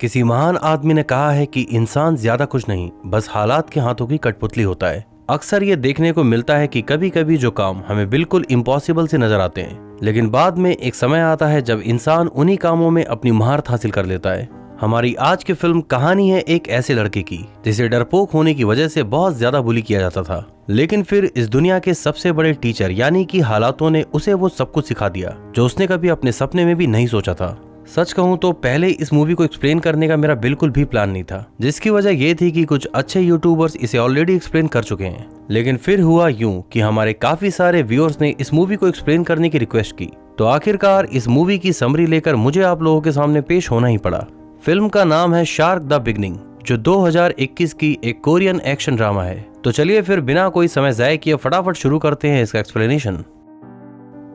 किसी महान आदमी ने कहा है कि इंसान ज्यादा कुछ नहीं, बस हालात के हाथों की कठपुतली होता है। अक्सर ये देखने को मिलता है कि कभी कभी जो काम हमें बिल्कुल इम्पॉसिबल से नजर आते हैं, लेकिन बाद में एक समय आता है जब इंसान उन्हीं कामों में अपनी महारत हासिल कर लेता है। हमारी आज की फिल्म कहानी है एक ऐसे लड़के की जिसे डरपोक होने की वजह से बहुत ज्यादा बुली किया जाता था, लेकिन फिर इस दुनिया के सबसे बड़े टीचर यानी कि हालातों ने उसे वो सब कुछ सिखा दिया जो उसने कभी अपने सपने में भी नहीं सोचा था। सच कहूं तो पहले इस मूवी को एक्सप्लेन करने का मेरा बिल्कुल भी प्लान नहीं था, जिसकी वजह ये थी कि कुछ अच्छे यूट्यूबर्स इसे ऑलरेडी एक्सप्लेन कर चुके हैं। लेकिन फिर हुआ यूं कि हमारे काफी सारे व्यूअर्स ने इस मूवी को एक्सप्लेन करने की रिक्वेस्ट की, तो आखिरकार इस मूवी की समरी लेकर मुझे आप लोगों के सामने पेश होना ही पड़ा। फिल्म का नाम है शार्क द बिगनिंग, जो 2021 की एक कोरियन एक्शन ड्रामा है। तो चलिए फिर बिना कोई समय ज़ाय किए फटाफट शुरू करते हैं इसका एक्सप्लेनेशन।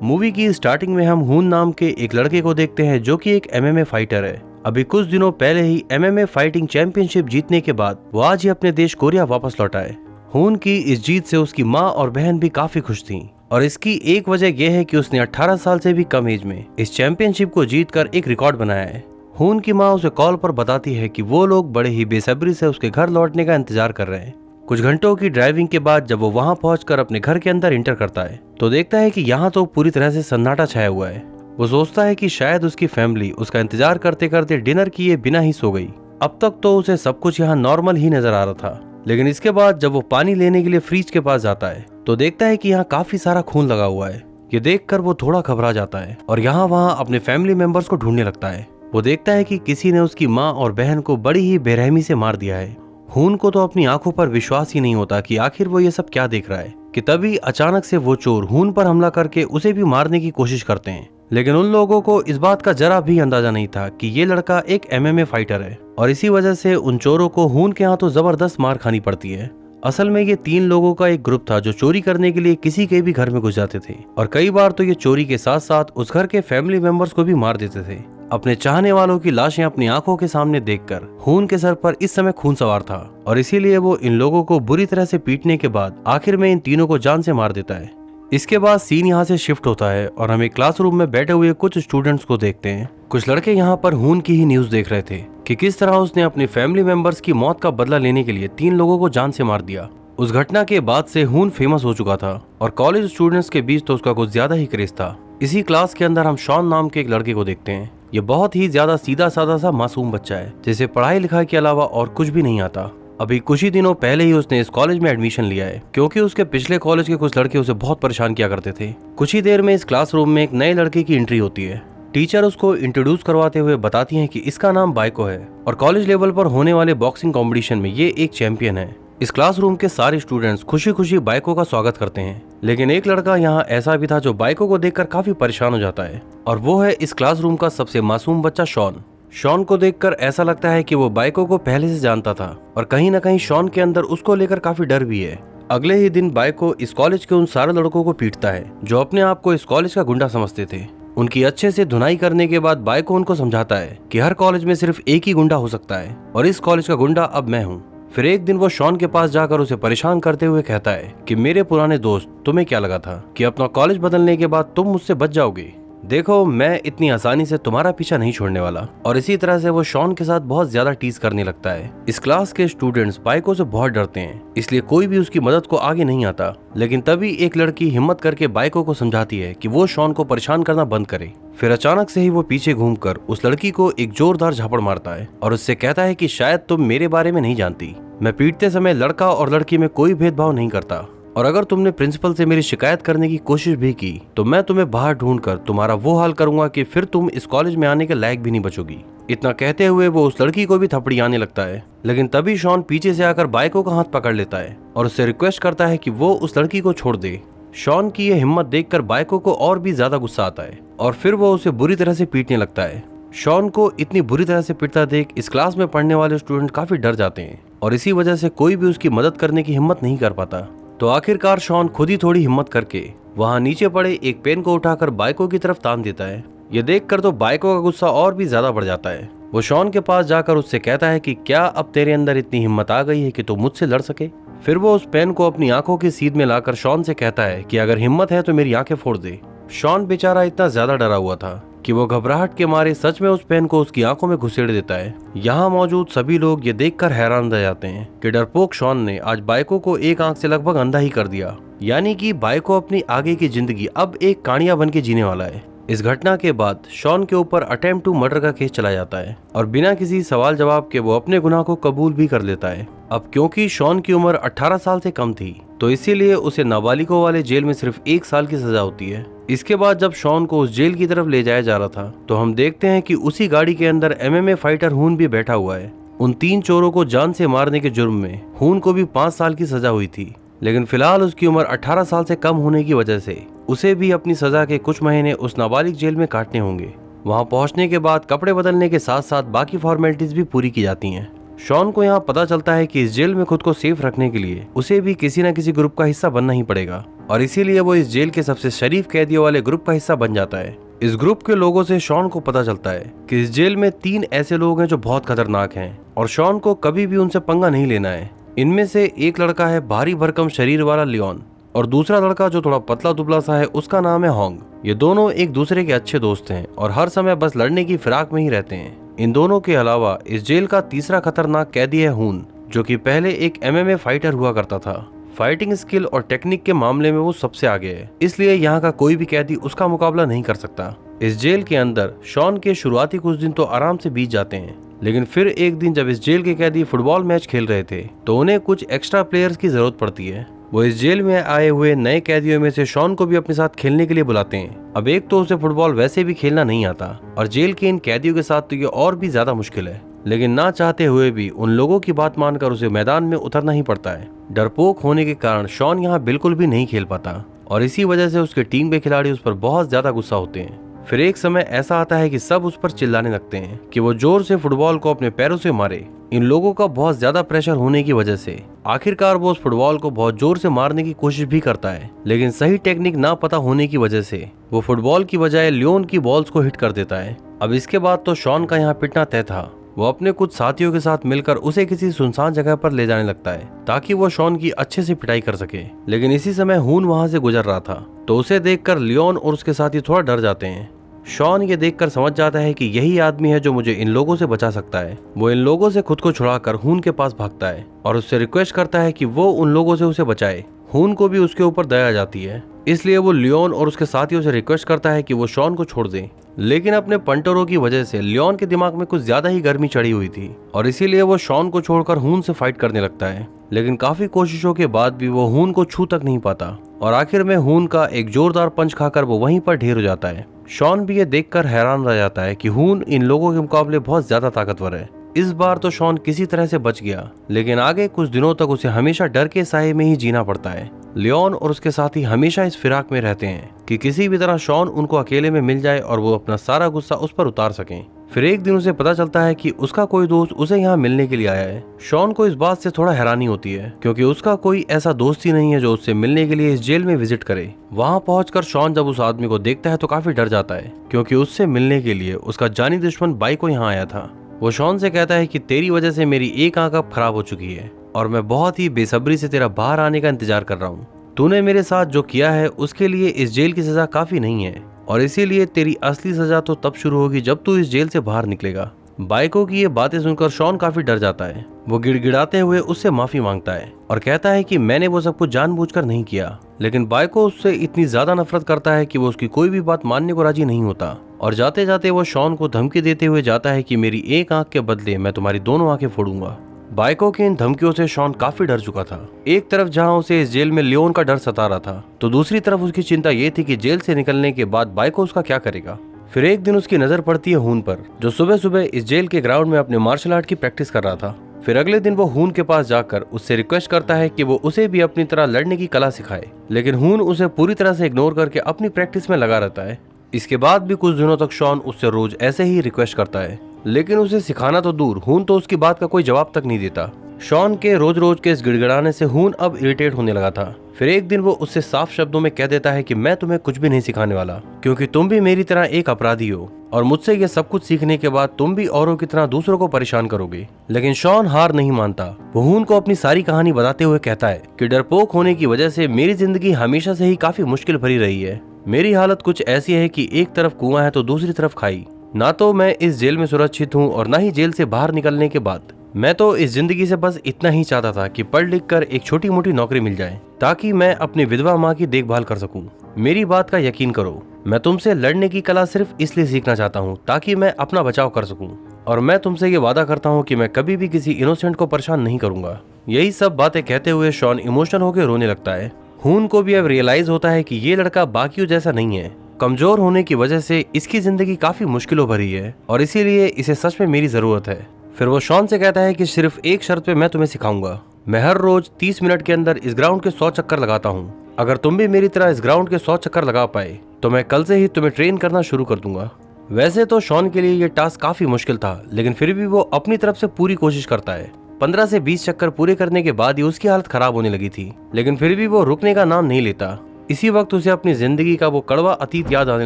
मूवी की स्टार्टिंग में हम हून नाम के एक लड़के को देखते हैं जो कि एक MMA फाइटर है। अभी कुछ दिनों पहले ही MMA फाइटिंग चैंपियनशिप जीतने के बाद वो आज ही अपने देश कोरिया वापस लौटा है। हून की इस जीत से उसकी माँ और बहन भी काफी खुश थीं, और इसकी एक वजह यह है कि उसने 18 साल से भी कम एज में इस चैंपियनशिप को जीतकर एक रिकॉर्ड बनाया है। हून की माँ उसे कॉल पर बताती है कि वो लोग बड़े ही बेसब्री से उसके घर लौटने का इंतजार कर रहे हैं। कुछ घंटों की ड्राइविंग के बाद जब वो वहां पहुंचकर अपने घर के अंदर इंटर करता है तो देखता है कि यहाँ तो पूरी तरह से सन्नाटा छाया हुआ है। वो सोचता है कि शायद उसकी फैमिली उसका इंतजार करते करते डिनर किए बिना ही सो गई। अब तक तो उसे सब कुछ यहाँ नॉर्मल ही नजर आ रहा था, लेकिन इसके बाद जब वो पानी लेने के लिए फ्रिज के पास जाता है तो देखता है कि यहाँ काफी सारा खून लगा हुआ है। ये देखकर वो थोड़ा घबरा जाता है और यहाँ वहाँ अपने फैमिली मेंबर्स को ढूंढने लगता है। वो देखता है कि किसी ने उसकी माँ और बहन को बड़ी ही बेरहमी से मार दिया है। हून को तो अपनी आंखों पर विश्वास ही नहीं होता कि आखिर वो ये सब क्या देख रहा है कि तभी अचानक से वो चोर हून पर हमला करके उसे भी मारने की कोशिश करते हैं। लेकिन उन लोगों को इस बात का जरा भी अंदाजा नहीं था कि ये लड़का एक MMA फाइटर है, और इसी वजह से उन चोरों को हून के हाथों जबरदस्त मार खानी पड़ती है। असल में ये 3 लोगों का एक ग्रुप था जो चोरी करने के लिए किसी के भी घर में घुस जाते थे, और कई बार तो ये चोरी के साथ साथ उस घर के फैमिली मेंबर्स को भी मार देते थे। अपने चाहने वालों की लाशें अपनी आंखों के सामने देखकर हून के सर पर इस समय खून सवार था, और इसीलिए वो इन लोगों को बुरी तरह से पीटने के बाद आखिर में इन तीनों को जान से मार देता है। इसके बाद सीन यहाँ से शिफ्ट होता है और हम एक क्लासरूम में बैठे हुए कुछ स्टूडेंट्स को देखते हैं। कुछ लड़के यहाँ पर हून की ही न्यूज देख रहे थे कि किस तरह उसने अपने फैमिली मेंबर्स की मौत का बदला लेने के लिए 3 लोगों को जान से मार दिया। उस घटना के बाद से हून फेमस हो चुका था और कॉलेज स्टूडेंट्स के बीच तो उसका कुछ ज्यादा ही क्रेज था। इसी क्लास के अंदर हम शॉन नाम के एक लड़के को देखते हैं। ये बहुत ही ज्यादा सीधा साधा सा मासूम बच्चा है जिसे पढ़ाई लिखाई के अलावा और कुछ भी नहीं आता। अभी कुछ ही दिनों पहले ही उसने इस कॉलेज में एडमिशन लिया है, क्योंकि उसके पिछले कॉलेज के कुछ लड़के उसे बहुत परेशान किया करते थे। कुछ ही देर में इस क्लासरूम में एक नए लड़के की एंट्री होती है। टीचर उसको इंट्रोड्यूस करवाते हुए बताती है कि इसका नाम बाइको है और कॉलेज लेवल पर होने वाले बॉक्सिंग कॉम्पिटिशन में ये एक चैंपियन है। इस क्लासरूम के सारे स्टूडेंट्स खुशी खुशी बाइको का स्वागत करते हैं, लेकिन एक लड़का यहाँ ऐसा भी था जो बाइको को देखकर काफी परेशान हो जाता है, और वो है इस क्लासरूम का सबसे मासूम बच्चा शॉन। शॉन को देखकर ऐसा लगता है कि वो बाइको को पहले से जानता था, और कहीं न कहीं शॉन के अंदर उसको लेकर काफी डर भी है। अगले ही दिन बाइको इस कॉलेज के उन सारे लड़कों को पीटता है जो अपने आप को इस कॉलेज का गुंडा समझते थे। उनकी अच्छे से धुनाई करने के बाद बाइको उनको समझाता है कि हर कॉलेज में सिर्फ एक ही गुंडा हो सकता है, और इस कॉलेज का गुंडा अब मैं हूँ। फिर एक दिन वो शॉन के पास जाकर उसे परेशान करते हुए कहता है कि मेरे पुराने दोस्त, तुम्हें क्या लगा था कि अपना कॉलेज बदलने के बाद तुम मुझसे बच जाओगे? देखो, मैं इतनी आसानी से तुम्हारा पीछा नहीं छोड़ने वाला। और इसी तरह से वो शॉन के साथ बहुत ज्यादा टीज करने लगता है। इस क्लास के स्टूडेंट्स बाइको से बहुत डरते हैं, इसलिए कोई भी उसकी मदद को आगे नहीं आता। लेकिन तभी एक लड़की हिम्मत करके बाइको को समझाती है कि वो शॉन को परेशान करना बंद करे। फिर अचानक से ही वो पीछे घूमकर उस लड़की को एक जोरदार झापड़ मारता है और उससे कहता है कि शायद तुम मेरे बारे में नहीं जानती, मैं पीटते समय लड़का और लड़की में कोई भेदभाव नहीं करता, और अगर तुमने प्रिंसिपल से मेरी शिकायत करने की कोशिश भी की तो मैं तुम्हें बाहर ढूंढकर तुम्हारा वो हाल करूंगा कि फिर तुम इस कॉलेज में आने के लायक भी नहीं बचोगी। इतना कहते हुए वो उस लड़की को भी थपड़ी आने लगता है, लेकिन तभी शॉन पीछे से आकर बाइको का हाथ पकड़ लेता है और उससे रिक्वेस्ट करता है कि वो उस लड़की को छोड़ दे। शॉन की यह हिम्मत देखकर बाइको को और भी ज्यादा गुस्सा आता है और फिर वो उसे बुरी तरह से पीटने लगता है। शॉन को इतनी बुरी तरह से पीटता देख इस क्लास में पढ़ने वाले स्टूडेंट काफी डर जाते हैं, और इसी वजह से कोई भी उसकी मदद करने की हिम्मत नहीं कर पाता। तो आखिरकार शॉन खुद ही थोड़ी हिम्मत करके वहां नीचे पड़े एक पेन को उठाकर बाइको की तरफ तान देता है। ये देखकर तो बाइको का गुस्सा और भी ज्यादा बढ़ जाता है। वो शॉन के पास जाकर उससे कहता है कि क्या अब तेरे अंदर इतनी हिम्मत आ गई है कि तू मुझसे लड़ सके? फिर वो उस पेन को अपनी आंखों की सीध में लाकर शॉन से कहता है कि अगर हिम्मत है तो मेरी आंखें फोड़ दे। शॉन बेचारा इतना ज्यादा डरा हुआ था कि वो घबराहट के मारे सच में उस पेन को उसकी आंखों में घुसेड़ देता है। यहाँ मौजूद सभी लोग ये देखकर हैरान रह जाते हैं कि डरपोक शॉन ने आज बाइको को एक आंख से लगभग अंधा ही कर दिया, यानी कि बाइको अपनी आगे की जिंदगी अब एक कानिया बन के जीने वाला है। इस घटना के बाद शॉन के ऊपर अटेम्प्ट टू मर्डर का केस चला जाता है और बिना किसी सवाल जवाब के वो अपने गुनाह को कबूल भी कर लेता है। अब क्योंकि शॉन की उम्र 18 साल से कम थी तो इसीलिए उसे नाबालिगों वाले जेल में सिर्फ 1 साल की सजा होती है। इसके बाद जब शॉन को उस जेल की तरफ ले जाया जा रहा था तो हम देखते हैं कि उसी गाड़ी के अंदर MMA फाइटर हून भी बैठा हुआ है। उन 3 चोरों को जान से मारने के जुर्म में हून को भी 5 साल की सजा हुई थी, लेकिन फिलहाल उसकी उम्र 18 साल से कम होने की वजह से उसे भी अपनी सजा के कुछ महीने उस नाबालिग जेल में काटने होंगे। वहां पहुंचने के बाद कपड़े बदलने के साथ साथ बाकी फॉर्मेलिटीज भी पूरी की जाती हैं। शॉन को यहाँ पता चलता है कि इस जेल में खुद को सेफ रखने के लिए उसे भी किसी न किसी ग्रुप का हिस्सा बनना ही पड़ेगा और इसीलिए वो इस जेल के सबसे शरीफ कैदियों वाले ग्रुप का हिस्सा बन जाता है। इस ग्रुप के लोगों से शॉन को पता चलता है कि इस जेल में 3 ऐसे लोग हैं जो बहुत खतरनाक हैं और शॉन को कभी भी उनसे पंगा नहीं लेना है। इनमें से एक लड़का है भारी भरकम शरीर वाला लियोन और दूसरा लड़का जो थोड़ा पतला दुबला सा है उसका नाम है होंग। ये दोनों एक दूसरे के अच्छे दोस्त हैं और हर समय बस लड़ने की फिराक में ही रहते हैं। इन दोनों के अलावा इस जेल का तीसरा खतरनाक कैदी है हून, जो कि पहले एक MMA फाइटर हुआ करता था। फाइटिंग स्किल और टेक्निक के मामले में वो सबसे आगे है, इसलिए यहाँ का कोई भी कैदी उसका मुकाबला नहीं कर सकता। इस जेल के अंदर शॉन के शुरुआती कुछ दिन तो आराम से बीत जाते हैं, लेकिन फिर एक दिन जब इस जेल के कैदी फुटबॉल मैच खेल रहे थे तो उन्हें कुछ एक्स्ट्रा प्लेयर्स की जरूरत पड़ती है। वो इस जेल में आए हुए नए कैदियों में से शॉन को भी अपने साथ खेलने के लिए बुलाते हैं। अब एक तो उसे फुटबॉल वैसे भी खेलना नहीं आता और जेल के इन कैदियों के साथ तो ये और भी ज्यादा मुश्किल है, लेकिन ना चाहते हुए भी उन लोगों की बात मानकर उसे मैदान में उतरना ही पड़ता है। डरपोक होने के कारण शॉन यहाँ बिल्कुल भी नहीं खेल पाता और इसी वजह से उसके टीम के खिलाड़ी उस पर बहुत ज्यादा गुस्सा होते हैं। फिर एक समय ऐसा आता है कि सब उस पर चिल्लाने लगते हैं कि वो जोर से फुटबॉल को अपने पैरों से मारे। इन लोगों का बहुत ज्यादा प्रेशर होने की वजह से आखिरकार वो उस फुटबॉल को बहुत जोर से मारने की कोशिश भी करता है, लेकिन सही टेक्निक ना पता होने की वजह से वो फुटबॉल की बजाय लियोन की बॉल्स को हिट कर देता है। अब इसके बाद तो शॉन का यहाँ पिटना तय था। वो अपने कुछ साथियों के साथ मिलकर उसे किसी सुनसान जगह पर ले जाने लगता है ताकि वो शॉन की अच्छे से पिटाई कर सके, लेकिन इसी समय हून वहां से गुजर रहा था तो उसे देखकर लियोन और उसके साथी थोड़ा डर जाते हैं। शॉन ये देखकर समझ जाता है कि यही आदमी है जो मुझे इन लोगों से बचा सकता है। वो इन लोगों से खुद को छुड़ाकर हून के पास भागता है और उससे रिक्वेस्ट करता है कि वो उन लोगों से उसे बचाए। हून को भी उसके ऊपर दया आ जाती है, इसलिए वो लियोन और उसके साथियों से रिक्वेस्ट करता है कि वो शॉन को छोड़ दें, लेकिन अपने पंटरों की वजह से लियोन के दिमाग में कुछ ज्यादा ही गर्मी चढ़ी हुई थी और इसीलिए वो शॉन को छोड़कर हून से फाइट करने लगता है। लेकिन काफी कोशिशों के बाद भी वो हून को छू तक नहीं पाता और आखिर में हून का एक जोरदार पंच खाकर वो वहीं पर ढेर हो जाता है। शॉन भी ये देखकर हैरान रह जाता है कि हून इन लोगों के मुकाबले बहुत ज्यादा ताकतवर है। इस बार तो शॉन किसी तरह से बच गया, लेकिन आगे कुछ दिनों तक उसे हमेशा डर के साए में ही जीना पड़ता है। लियोन और उसके साथी हमेशा इस फिराक में रहते हैं कि किसी भी तरह शॉन उनको अकेले में मिल जाए और वो अपना सारा गुस्सा उस पर उतार सकें। फिर एक दिन उसे पता चलता है कि उसका कोई दोस्त उसे यहाँ मिलने के लिए आया है। शॉन को इस बात से थोड़ा हैरानी होती है क्योंकि उसका कोई ऐसा दोस्त ही नहीं है जो उससे मिलने के लिए इस जेल में विजिट करे। वहाँ पहुंचकर शॉन जब उस आदमी को देखता है तो काफी डर जाता है क्योंकि उससे मिलने के लिए उसका जानी दुश्मन बाइको यहाँ आया था। वो शॉन से कहता है कि तेरी वजह से मेरी एक आंख अब खराब हो चुकी है और मैं बहुत ही बेसब्री से तेरा बाहर आने का इंतजार कर रहा हूँ। तूने मेरे साथ जो किया है उसके लिए इस जेल की सजा काफी नहीं है और इसीलिए तेरी असली सजा तो तब शुरू होगी जब तू इस जेल से बाहर निकलेगा। बाइको की ये बातें सुनकर शॉन काफी डर जाता है। वो गिड़गिड़ाते हुए उससे माफी मांगता है और कहता है कि मैंने वो सब कुछ जानबूझकर नहीं किया, लेकिन बाइको उससे इतनी ज्यादा नफरत करता है कि वो उसकी कोई भी बात मानने को राजी नहीं होता और जाते जाते वो शॉन को धमकी देते हुए जाता है कि मेरी एक आंख के बदले मैं तुम्हारी दोनों आंखें फोड़ूंगा। बाइको की इन धमकियों से शॉन काफी डर चुका था। एक तरफ जहां उसे इस जेल में लियोन का डर सता रहा था तो दूसरी तरफ उसकी चिंता ये थी कि जेल से निकलने के बाद बाइको उसका क्या करेगा। फिर एक दिन उसकी नजर पड़ती है हून पर, जो सुबह सुबह इस जेल के ग्राउंड में अपने मार्शल आर्ट की प्रैक्टिस कर रहा था। फिर अगले दिन वो हून के पास जाकर उससे रिक्वेस्ट करता है कि वो उसे भी अपनी तरह लड़ने की कला सिखाए, लेकिन हून उसे पूरी तरह से इग्नोर करके अपनी प्रैक्टिस में लगा रहता है। इसके बाद भी कुछ दिनों तक शॉन उससे रोज ऐसे ही रिक्वेस्ट करता है, लेकिन उसे सिखाना तो दूर, हून तो उसकी बात का कोई जवाब तक नहीं देता। शॉन के रोज रोज के इस गिड़गिड़ाने से हून अब इरिटेट होने लगा था। फिर एक दिन वो उससे साफ शब्दों में कह देता है कि मैं तुम्हें कुछ भी नहीं सिखाने वाला क्योंकि तुम भी मेरी तरह एक अपराधी हो और मुझसे ये सब कुछ सीखने के बाद तुम भी औरों की तरह दूसरों को परेशान करोगे। लेकिन शॉन हार नहीं मानता। वो हून को अपनी सारी कहानी बताते हुए कहता है कि डरपोक होने की वजह से मेरी जिंदगी हमेशा से ही काफी मुश्किल भरी रही है। मेरी हालत कुछ ऐसी है कि एक तरफ कुआं है तो दूसरी तरफ खाई। ना तो मैं इस जेल में सुरक्षित हूँ और ना ही जेल से बाहर निकलने के बाद। मैं तो इस जिंदगी से बस इतना ही चाहता था कि पढ़ लिख कर एक छोटी मोटी नौकरी मिल जाए ताकि मैं अपनी विधवा माँ की देखभाल कर सकूं। मेरी बात का यकीन करो, मैं तुमसे लड़ने की कला सिर्फ इसलिए सीखना चाहता हूँ ताकि मैं अपना बचाव कर सकूं। और मैं तुमसे ये वादा करता हूँ कि मैं कभी भी किसी इनोसेंट को परेशान नहीं करूंगा। यही सब बातें कहते हुए शॉन इमोशनल होकर रोने लगता है। हून को भी अब रियलाइज होता है कि ये लड़का बाकियों जैसा नहीं है। कमजोर होने की वजह से इसकी जिंदगी काफी मुश्किलों भरी है और इसीलिए इसे सच में मेरी जरूरत है। फिर वो शॉन से कहता है कि सिर्फ एक शर्त पे मैं तुम्हें सिखाऊंगा। मैं हर रोज 30 मिनट के अंदर इस ग्राउंड के 100 चक्कर लगाता हूँ। अगर तुम भी मेरी तरह इस ग्राउंड के 100 चक्कर लगा पाए तो मैं कल से ही तुम्हें ट्रेन करना शुरू कर दूंगा। वैसे तो शॉन के लिए ये टास्क काफी मुश्किल था, लेकिन फिर भी वो अपनी तरफ से पूरी कोशिश करता है। 15 से 20 चक्कर पूरे करने के बाद ही उसकी हालत खराब होने लगी थी, लेकिन फिर भी वो रुकने का नाम नहीं लेता। इसी वक्त उसे अपनी जिंदगी का वो कड़वा अतीत याद आने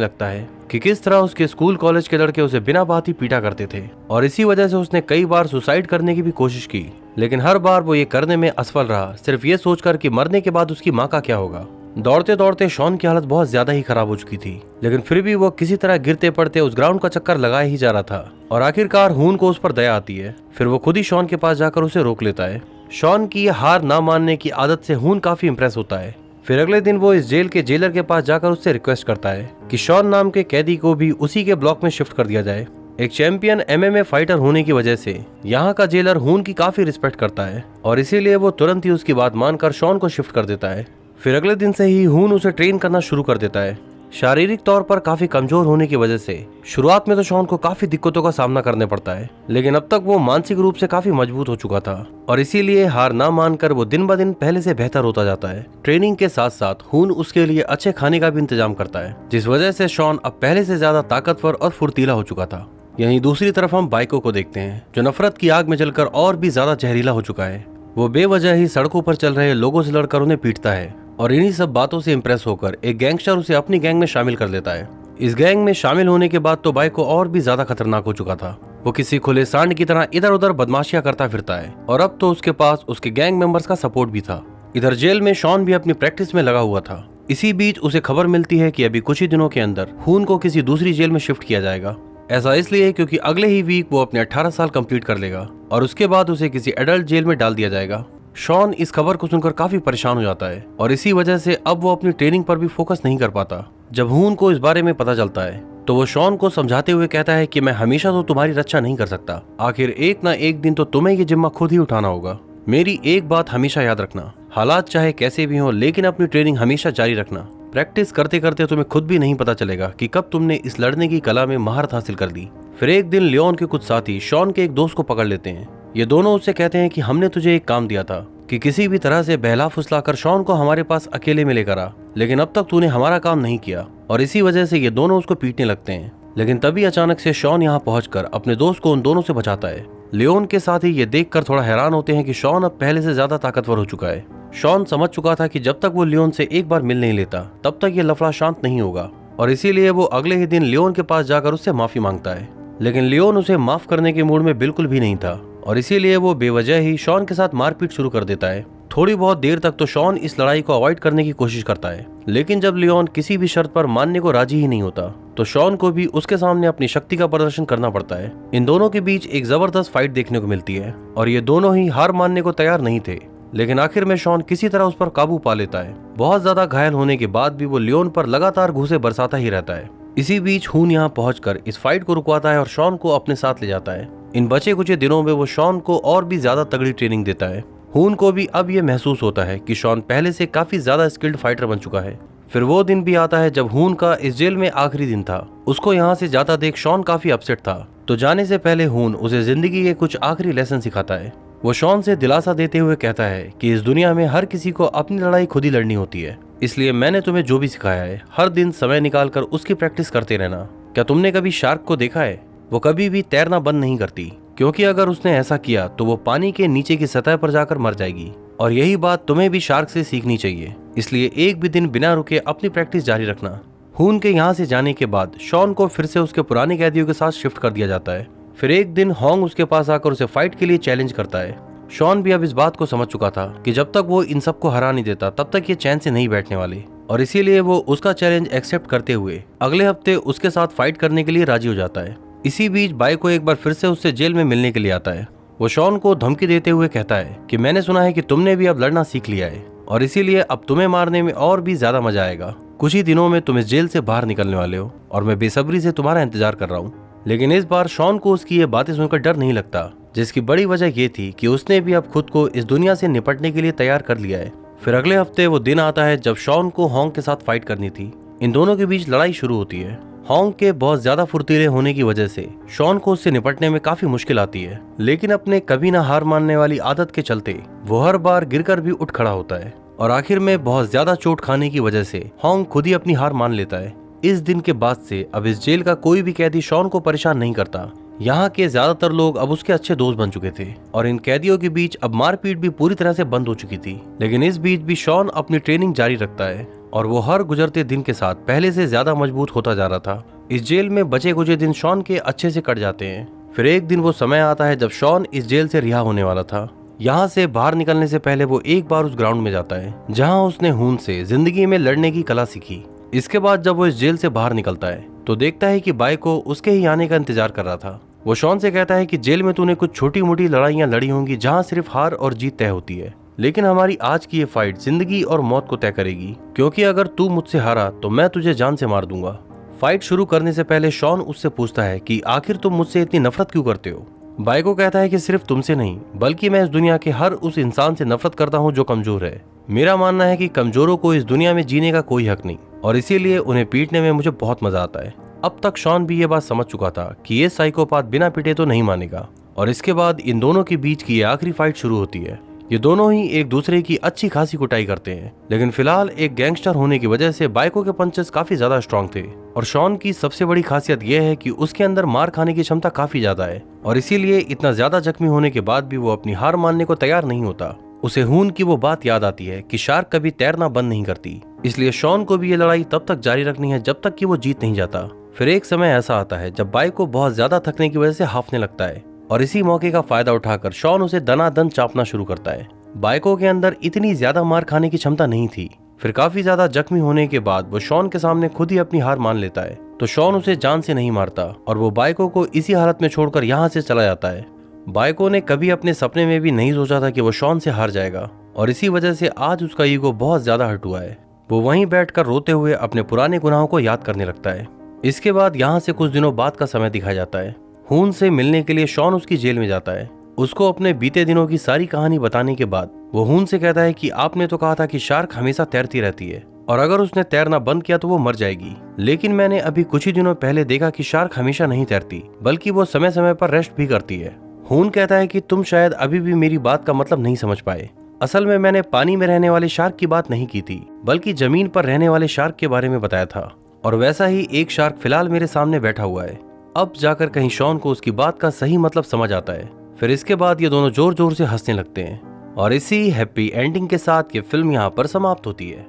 लगता है कि किस तरह उसके स्कूल कॉलेज के लड़के उसे बिना बात ही पीटा करते थे और इसी वजह से उसने कई बार सुसाइड करने की भी कोशिश की, लेकिन हर बार वो ये करने में असफल रहा, सिर्फ ये सोचकर कि मरने के बाद उसकी माँ का क्या होगा। दौड़ते दौड़ते शॉन की हालत बहुत ज्यादा ही खराब हो चुकी थी, लेकिन फिर भी वो किसी तरह गिरते पड़ते उस ग्राउंड का चक्कर लगाए ही जा रहा था और आखिरकार हून को उस पर दया आती है। फिर वो खुद ही शॉन के पास जाकर उसे रोक लेता है। शॉन की हार ना मानने की आदत से हून काफी इंप्रेस होता है। फिर अगले दिन वो इस जेल के जेलर के पास जाकर उससे रिक्वेस्ट करता है कि शॉन नाम के कैदी को भी उसी के ब्लॉक में शिफ्ट कर दिया जाए। एक चैंपियन MMA फाइटर होने की वजह से यहाँ का जेलर हून की काफी रिस्पेक्ट करता है और इसीलिए वो तुरंत ही उसकी बात मानकर शॉन को शिफ्ट कर देता है। फिर अगले दिन से ही हून उसे ट्रेन करना शुरू कर देता है। शारीरिक तौर पर काफी कमजोर होने की वजह से शुरुआत में तो शॉन को काफी दिक्कतों का सामना करने पड़ता है, लेकिन अब तक वो मानसिक रूप से काफी मजबूत हो चुका था और इसीलिए हार ना मानकर वो दिन ब दिन पहले से बेहतर होता जाता है। ट्रेनिंग के साथ साथ हून उसके लिए अच्छे खाने का भी इंतजाम करता है, जिस वजह से शॉन अब पहले से ज्यादा ताकतवर और फुर्तीला हो चुका था। यहीं दूसरी तरफ हम बाइको को देखते हैं, जो नफरत की आग में जलकर और भी ज्यादा जहरीला हो चुका है। वो बेवजह ही सड़कों पर चल रहे लोगों से लड़कर उन्हें पीटता है और इन्हीं सब बातों से इंप्रेस होकर एक गैंगस्टर उसे अपनी गैंग में शामिल कर लेता है। इस गैंग में शामिल होने के बाद तो बाइको और भी ज्यादा खतरनाक हो चुका था। वो किसी खुले सांड की तरह इधर उधर बदमाशियां करता फिरता है और अब तो उसके पास उसके गैंग मेंबर्स का सपोर्ट भी था। इधर जेल में शॉन भी अपनी प्रैक्टिस में लगा हुआ था। इसी बीच उसे खबर मिलती है कि अभी कुछ ही दिनों के अंदर हून को किसी दूसरी जेल में शिफ्ट किया जाएगा। ऐसा इसलिए क्योंकि अगले ही वीक वो अपने 18 साल कंप्लीट कर लेगा और उसके बाद उसे किसी एडल्ट जेल में डाल दिया जाएगा। शॉन इस खबर को सुनकर काफी परेशान हो जाता है और इसी वजह से अब वो अपनी ट्रेनिंग पर भी फोकस नहीं कर पाता। जब हून को इस बारे में पता चलता है तो वो शॉन को समझाते हुए कहता है कि मैं हमेशा तो तुम्हारी रक्षा नहीं कर सकता, आखिर एक ना एक दिन तो तुम्हें ये जिम्मा खुद ही उठाना होगा। मेरी एक बात हमेशा याद रखना, हालात चाहे कैसे भी हो लेकिन अपनी ट्रेनिंग हमेशा जारी रखना। प्रैक्टिस करते करते तुम्हें खुद भी नहीं पता चलेगा कि कब तुमने इस लड़ने की कला में महारत हासिल कर ली। फिर एक दिन लियोन के कुछ साथी शॉन के एक दोस्त को पकड़ लेते हैं। ये दोनों उससे कहते हैं कि हमने तुझे एक काम दिया था कि किसी भी तरह से बहला फुसलाकर शॉन को हमारे पास अकेले में लेकर आ, लेकिन अब तक तूने हमारा काम नहीं किया और इसी वजह से ये दोनों उसको पीटने लगते हैं। लेकिन तभी अचानक से शॉन यहाँ पहुंचकर अपने दोस्त को उन दोनों से बचाता है। लियोन के साथ ही ये देखकर थोड़ा हैरान होते हैं कि शॉन अब पहले से ज्यादा ताकतवर हो चुका है। शॉन समझ चुका था कि जब तक वो लियोन से एक बार मिल नहीं लेता तब तक ये लफड़ा शांत नहीं होगा और इसीलिए वो अगले ही दिन लियोन के पास जाकर उससे माफी मांगता है। लेकिन लियोन उसे माफ करने के मूड में बिल्कुल भी नहीं था और इसीलिए वो बेवजह ही शॉन के साथ मारपीट शुरू कर देता है। थोड़ी बहुत देर तक तो शॉन इस लड़ाई को अवॉइड करने की कोशिश करता है, लेकिन जब लियोन किसी भी शर्त पर मानने को राजी ही नहीं होता तो शॉन को भी उसके सामने अपनी शक्ति का प्रदर्शन करना पड़ता है। इन दोनों के बीच एक जबरदस्त फाइट देखने को मिलती है और ये दोनों ही हार मानने को तैयार नहीं थे, लेकिन आखिर में शॉन किसी तरह उस पर काबू पा लेता है। बहुत ज्यादा घायल होने के बाद भी वो लियोन पर लगातार घूंसे बरसाता ही रहता है। इसी बीच हून यहाँ पहुंचकर इस फाइट को रुकवाता है और शॉन को अपने साथ ले जाता है। इन बचे कुछ दिनों में वो शॉन को और भी ज्यादा तगड़ी ट्रेनिंग देता है। हून को भी अब ये महसूस होता है कि शॉन पहले से काफी ज्यादा स्किल्ड फाइटर बन चुका है। फिर वो दिन भी आता है जब हून का इस जेल में आखिरी दिन था। उसको यहाँ से जाता देख शॉन काफी अपसेट था, तो जाने से पहले हून उसे जिंदगी के कुछ आखिरी लेसन सिखाता है। वो शॉन से दिलासा देते हुए कहता है कि इस दुनिया में हर किसी को अपनी लड़ाई खुद ही लड़नी होती है, इसलिए मैंने तुम्हें जो भी सिखाया है हर दिन समय निकालकर उसकी प्रैक्टिस करते रहना। क्या तुमने कभी शार्क को देखा है? वो कभी भी तैरना बंद नहीं करती, क्योंकि अगर उसने ऐसा किया तो वो पानी के नीचे की सतह पर जाकर मर जाएगी। और यही बात तुम्हें भी शार्क से सीखनी चाहिए, इसलिए एक भी दिन बिना रुके अपनी प्रैक्टिस जारी रखना। हून के यहाँ से जाने के बाद शॉन को फिर से उसके पुराने कैदियों के साथ शिफ्ट कर दिया जाता है। फिर एक दिन होंग उसके पास आकर उसे फाइट के लिए चैलेंज करता है। शॉन भी अब इस बात को समझ चुका था कि जब तक वो इन सबको हरा नहीं देता तब तक ये चैन से नहीं बैठने वाले और इसीलिए वो उसका चैलेंज एक्सेप्ट करते हुए अगले हफ्ते उसके साथ फाइट करने के लिए राजी हो जाता है। इसी बीच बाइको एक बार फिर से उससे जेल में मिलने के लिए आता है। वो शॉन को धमकी देते हुए कहता है कि मैंने सुना है कि तुमने भी अब लड़ना सीख लिया है और इसीलिए अब तुम्हें मारने में और भी ज्यादा मजा आएगा। कुछ ही दिनों में तुम इस जेल से बाहर निकलने वाले हो और मैं बेसब्री से तुम्हारा इंतजार कर रहा हूँ। लेकिन इस बार शॉन को उसकी ये बातें सुनकर डर नहीं लगता, जिसकी बड़ी वजह ये थी कि उसने भी अब खुद को इस दुनिया से निपटने के लिए तैयार कर लिया है। फिर अगले हफ्ते वो दिन आता है जब शॉन को हॉन्ग के साथ फाइट करनी थी। इन दोनों के बीच लड़ाई शुरू होती है। हॉन्ग के बहुत ज्यादा फुर्तीले होने की वजह से शॉन को उससे निपटने में काफी मुश्किल आती है, लेकिन अपने कभी ना हार मानने वाली आदत के चलते वो हर बार गिरकर भी उठ खड़ा होता है और आखिर में बहुत ज्यादा चोट खाने की वजह से हॉन्ग खुद ही अपनी हार मान लेता है। इस दिन के बाद से अब इस जेल का कोई भी कैदी शॉन को परेशान नहीं करता। यहाँ के ज्यादातर लोग अब उसके अच्छे दोस्त बन चुके थे और इन कैदियों के बीच अब मारपीट भी पूरी तरह से बंद हो चुकी थी। लेकिन इस बीच भी शॉन अपनी ट्रेनिंग जारी रखता है और वो हर गुजरते दिन के साथ पहले से ज्यादा मजबूत होता जा रहा था। इस जेल में बचे कुछ दिन शॉन के अच्छे से कट जाते हैं। फिर एक दिन वो समय आता है जब शॉन इस जेल से रिहा होने वाला था। यहाँ से बाहर निकलने से पहले वो एक बार उस ग्राउंड में जाता है जहाँ उसने खून से जिंदगी में लड़ने की कला सीखी। इसके बाद जब वो इस जेल से बाहर निकलता है तो देखता है कि बाइको उसके ही आने का इंतजार कर रहा था। वो शॉन से कहता है कि जेल में तूने कुछ छोटी मोटी लड़ाइयाँ लड़ी होंगी जहाँ सिर्फ हार और जीत तय होती है, लेकिन हमारी आज की ये फाइट जिंदगी और मौत को तय करेगी, क्योंकि अगर तू मुझसे हारा तो मैं तुझे जान से मार दूंगा। फाइट शुरू करने से पहले शॉन उससे पूछता है कि आखिर तुम मुझसे इतनी नफरत क्यों करते हो। बाइको कहता है कि सिर्फ तुमसे नहीं बल्कि मैं इस दुनिया के हर उस इंसान से नफरत करता हूँ जो कमजोर है। मेरा मानना है कि कमजोरों को इस दुनिया में जीने का कोई हक नहीं और इसीलिए उन्हें पीटने में मुझे बहुत मजा आता है। अब तक शॉन भी ये बात समझ चुका था कि ये साइकोपाथ बिना पिटे तो नहीं मानेगा और इसके बाद इन दोनों के बीच की ये आखिरी फाइट शुरू होती है। ये दोनों ही एक दूसरे की अच्छी खासी कुटाई करते हैं, लेकिन फिलहाल एक गैंगस्टर होने की वजह से बाइको के पंचेस काफी ज्यादा स्ट्रॉन्ग थे और शॉन की सबसे बड़ी खासियत यह है कि उसके अंदर मार खाने की क्षमता काफी ज्यादा है और इसीलिए इतना ज्यादा जख्मी होने के बाद भी वो अपनी हार मानने को तैयार नहीं होता। उसे खून की वो बात याद आती है कि शार्क कभी तैरना बंद नहीं करती, इसलिए शॉन को भी ये लड़ाई तब तक जारी रखनी है जब तक कि वो जीत नहीं जाता। फिर एक समय ऐसा आता है जब बाइको बहुत ज्यादा थकने की वजह से हांफने लगता है और इसी मौके का फायदा उठाकर शॉन उसे दनादन चापना शुरू करता है। बाइको के अंदर इतनी ज्यादा मार खाने की क्षमता नहीं थी। फिर काफी ज्यादा जख्मी होने के बाद वो शॉन के सामने खुद ही अपनी हार मान लेता है, तो शॉन उसे जान से नहीं मारता और वो बाइको को इसी हालत में छोड़कर यहाँ से चला जाता है। बाइको ने कभी अपने सपने में भी नहीं सोचा था कि वो शॉन से हार जाएगा और इसी वजह से आज उसका ईगो बहुत ज्यादा हर्ट हुआ है। वो वहीं बैठकर रोते हुए अपने पुराने गुनाहों को याद करने लगता है। इसके बाद यहाँ से कुछ दिनों बाद का समय दिखाया जाता है। खून से मिलने के लिए शॉन उसकी जेल में जाता है। उसको अपने बीते दिनों की सारी कहानी बताने के बाद वो खून से कहता है कि आपने तो कहा था कि शार्क हमेशा तैरती रहती है और अगर उसने तैरना बंद किया तो वो मर जाएगी, लेकिन मैंने अभी कुछ ही दिनों पहले देखा कि शार्क हमेशा नहीं तैरती बल्कि वो समय समय पर रेस्ट भी करती है। खून कहता है कि तुम शायद अभी भी मेरी बात का मतलब नहीं समझ पाए। असल में मैंने पानी में रहने वाले शार्क की बात नहीं की थी बल्कि जमीन पर रहने वाले शार्क के बारे में बताया था और वैसा ही एक शार्क फिलहाल मेरे सामने बैठा हुआ है। अब जाकर कहीं शॉन को उसकी बात का सही मतलब समझ आता है। फिर इसके बाद ये दोनों जोर जोर से हंसने लगते हैं और इसी हैप्पी एंडिंग के साथ ये फिल्म यहाँ पर समाप्त होती है।